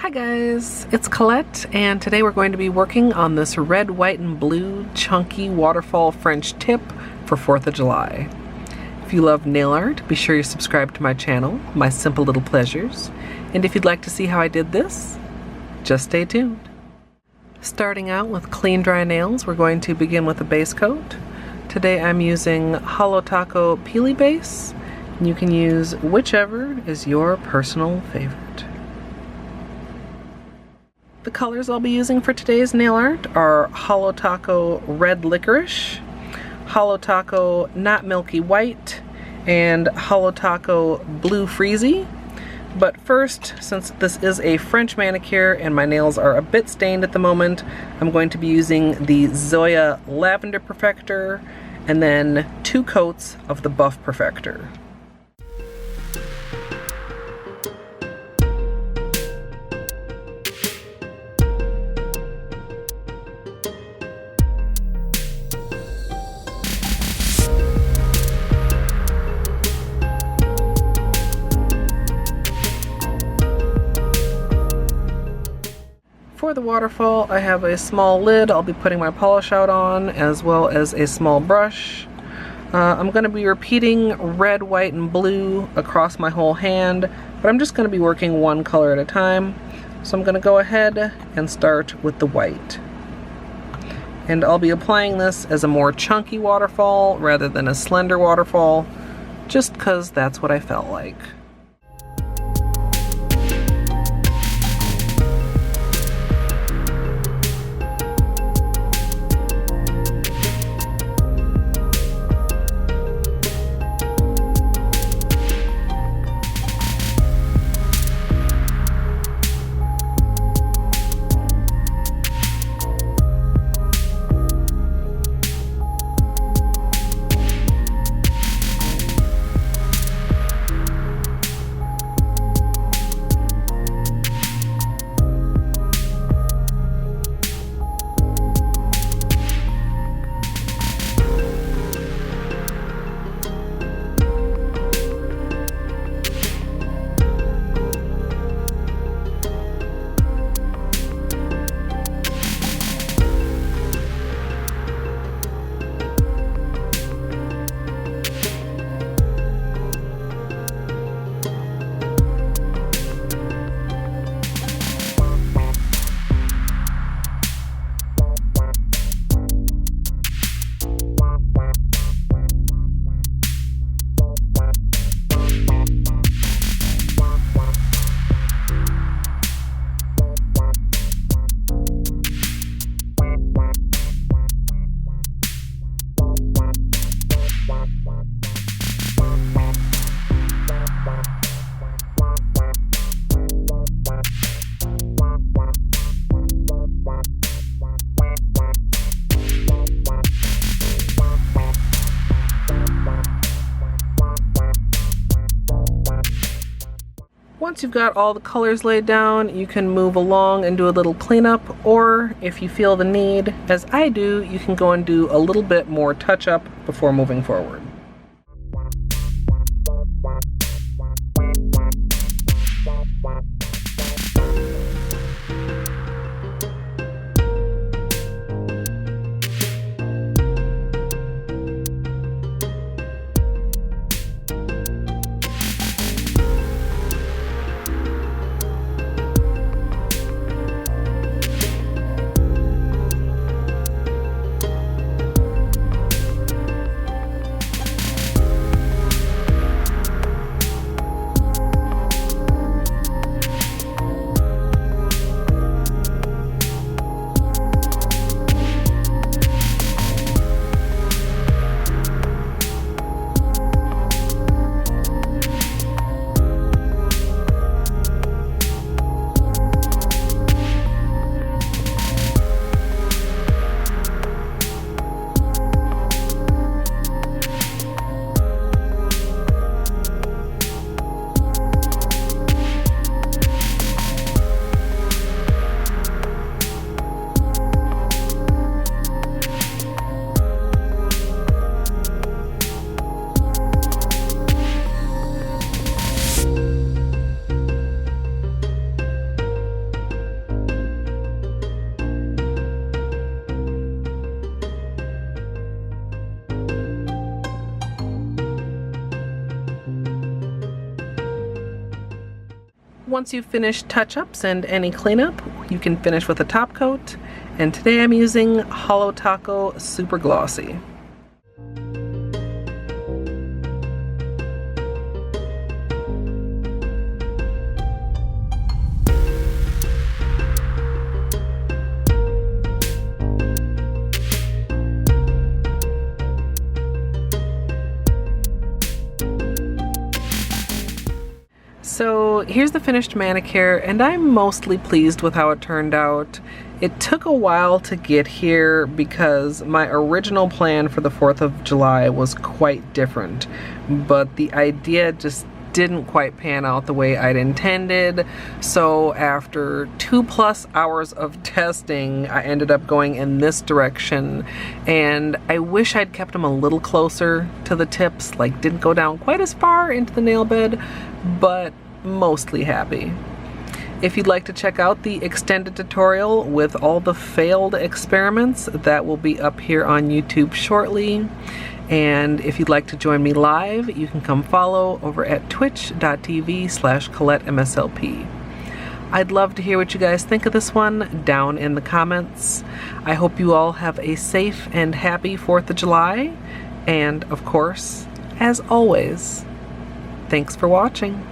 Hi guys, it's Colette, and today we're going to be working on this red, white, and blue Chunky Waterfall French tip for 4th of July. If you love nail art, be sure you subscribe to my channel, My Simple Little Pleasures, and if you'd like to see how I did this, just stay tuned. Starting out with clean dry nails, we're going to begin with a base coat. Today I'm using Holo Taco Peely Base, and you can use whichever is your personal favorite. The colors I'll be using for today's nail art are Holo Taco Red Licorice, Holo Taco Not Milky White, and Holo Taco Blue Freezie. But first, since this is a French manicure and my nails are a bit stained at the moment, I'm going to be using the Zoya Lavender Perfector and then 2 coats of the Buff Perfector. For the waterfall, I have a small lid I'll be putting my polish out on, as well as a small brush. I'm going to be repeating red, white, and blue across my whole hand, but I'm just going to be working one color at a time. So I'm going to go ahead and start with the white. And I'll be applying this as a more chunky waterfall rather than a slender waterfall, just because that's what I felt like. Once you've got all the colors laid down, you can move along and do a little cleanup, or if you feel the need, as I do, you can go and do a little bit more touch-up before moving forward. once you've finished touch-ups and any cleanup, you can finish with a top coat. And today I'm using Holo Taco Super Glossy. So here's the finished manicure, and I'm mostly pleased with how it turned out. It took a while to get here because my original plan for the 4th of July was quite different, but the idea just didn't quite pan out the way I'd intended. So after 2+ hours of testing, I ended up going in this direction, and I wish I'd kept them a little closer to the tips, like didn't go down quite as far into the nail bed, but mostly happy. If you'd like to check out the extended tutorial with all the failed experiments, that will be up here on YouTube shortly. And if you'd like to join me live, you can come follow over at twitch.tv/Colette MSLP. I'd love to hear what you guys think of this one down in the comments. I hope you all have a safe and happy 4th of July. And of course, as always, thanks for watching.